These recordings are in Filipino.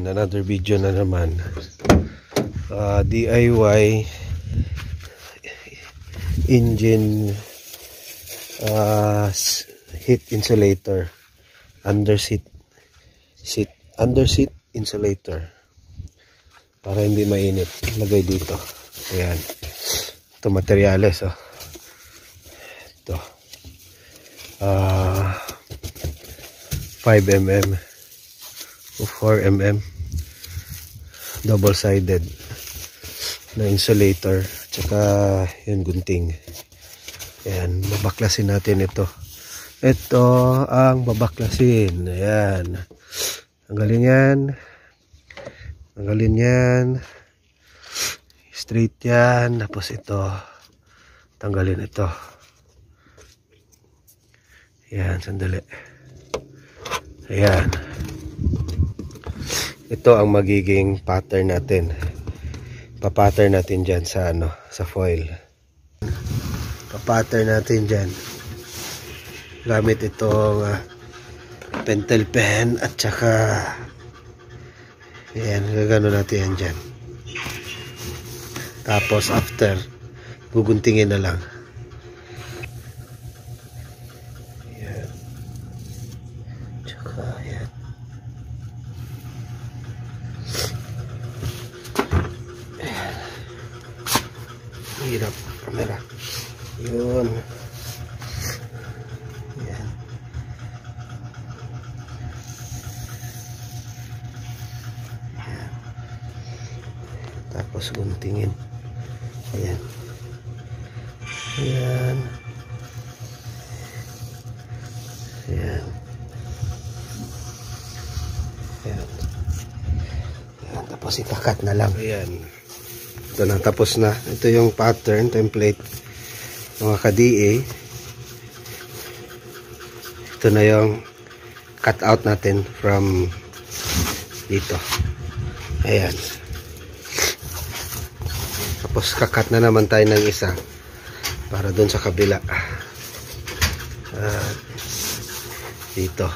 Another video na naman. DIY engine heat insulator, underseat insulator para hindi mainit. Lagay dito. Ayan. Ito materyales, oh. Ito 5mm o 4mm double-sided na insulator, tsaka yun gunting. Ayan, babaklasin natin ito. Ito ang babaklasin. Ayan, tanggalin yan, tanggalin yan, straight yan, tapos ito tanggalin ito. Ayan, sandali. Ayan, ito ang magiging pattern natin. Pa-pattern natin dyan sa sa foil. Pa-pattern natin dyan gamit itong pentel pen at saka ayan, gagano natin yan dyan. Tapos after guguntingin na lang. Ayan, tsaka ayan. Hirap camera. Yun. Ayan. Ayan. Tapos guntingin. Ayan. Ayan. Ayan. Ayan. Ayan. Tapos ikakat na lang. Ayan. Ito na, tapos na. Ito yung pattern, template, mga ka-DA. Ito na yung cut out natin from dito. Ayan. Tapos kakat na naman tayo ng isa para dun sa kabila. Dito.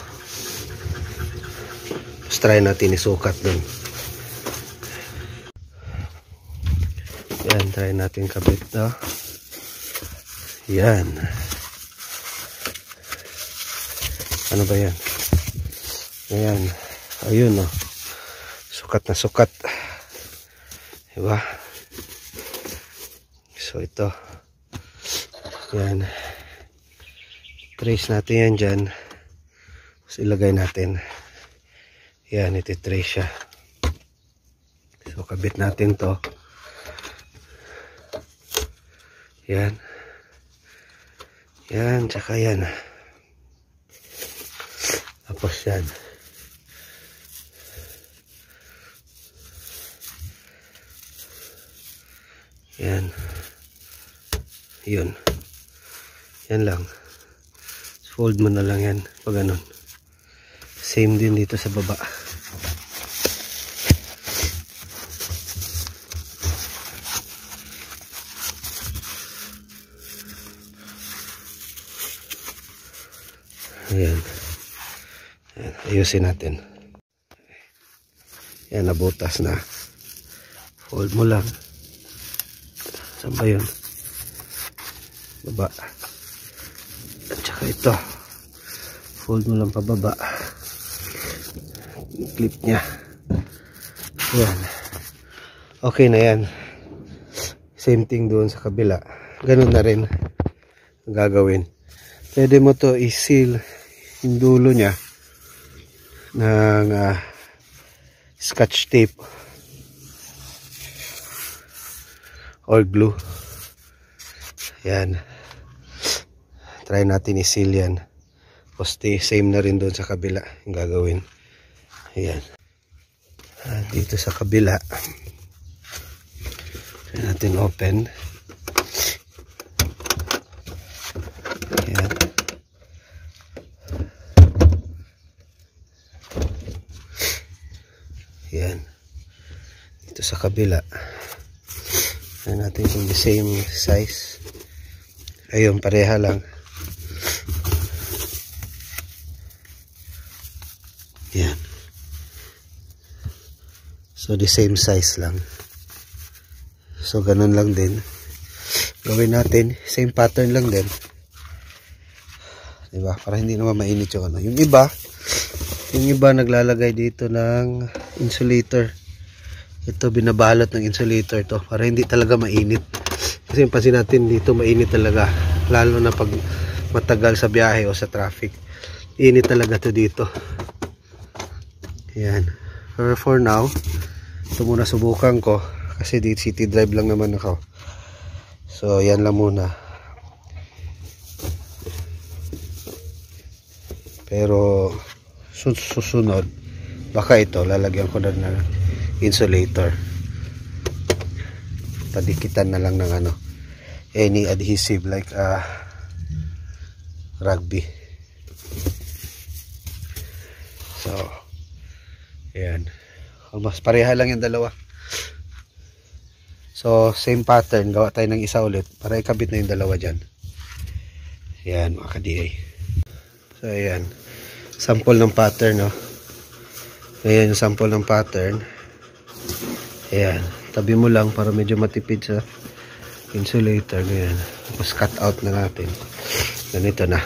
Tapos try natin isukat dun. Yan, try natin kabit na. Yan. Ano ba yan? Ayan. Ayun, oh. Sukat na sukat. Diba? So, ito. Yan. Trace natin yan dyan. Tapos ilagay natin. Yan, iti-trace siya. So, kabit natin to. Yan. Yan, tsaka yan. Tapos yan. Yan. Yun. Yan lang. Fold mo na lang yan. Pag ganun. Same din dito sa baba. Ayan. Ayan. Ayusin natin. Ayan, nabutas na. Fold mo lang. Saan ba yun? Baba. At saka ito. Fold mo lang pababa. Clip nya. Ayan. Okay na yan. Same thing doon sa kabila. Ganun na rin ang gagawin. Pwede mo to i-seal yung dulo nya ng scotch tape or glue. Yan. Try natin i-seal yan. Poste, same na rin doon sa kabila yung gagawin. Ayan. Dito sa kabila. Try natin open. Ayan. Ayan. Dito sa kabila. Ayan natin kung the same size. Ayun, pareha lang. Yan. So the same size lang. So ganun lang din. Gawin natin, same pattern lang din. Diba? Para hindi naman mainit yung ano. Yung iba naglalagay dito ng insulator. Ito binabalot ng insulator to para hindi talaga mainit. Kasi pansin natin dito mainit talaga. Lalo na pag matagal sa biyahe o sa traffic. Init talaga to dito. Yan. For now, ito muna subukan ko. Kasi dito city drive lang naman ako. So yan lang muna. Pero susunod baka ito lalagyan ko na ng insulator. Padikitan na lang ng ano, any adhesive like rugby. So ayan, almost pareha lang yung dalawa. So, same pattern. Gawa tayo ng isa ulit para ikabit na yung dalawa dyan. Ayan, mga ka-DA. So, ayan. Sample ng pattern, no? Ayan, yung sample ng pattern. Ayan. Tabi mo lang para medyo matipid sa insulator. Ayan. Tapos cut out na natin. Ganito na.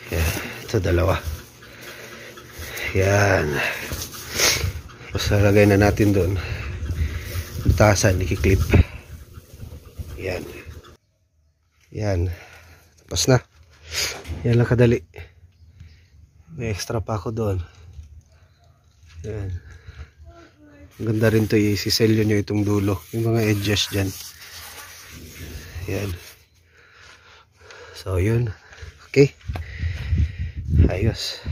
Ayan. Ito, dalawa. Ayan. Tapos lalagay na natin doon. Butasan, ikiklip. Yan. Yan. Tapos na. Yan lang kadali. May extra pa ako doon. Yan. Ang ganda rin to, isiselyo nyo itong dulo. Yung mga edges dyan. Yan. So, yun. Okay. Ayos.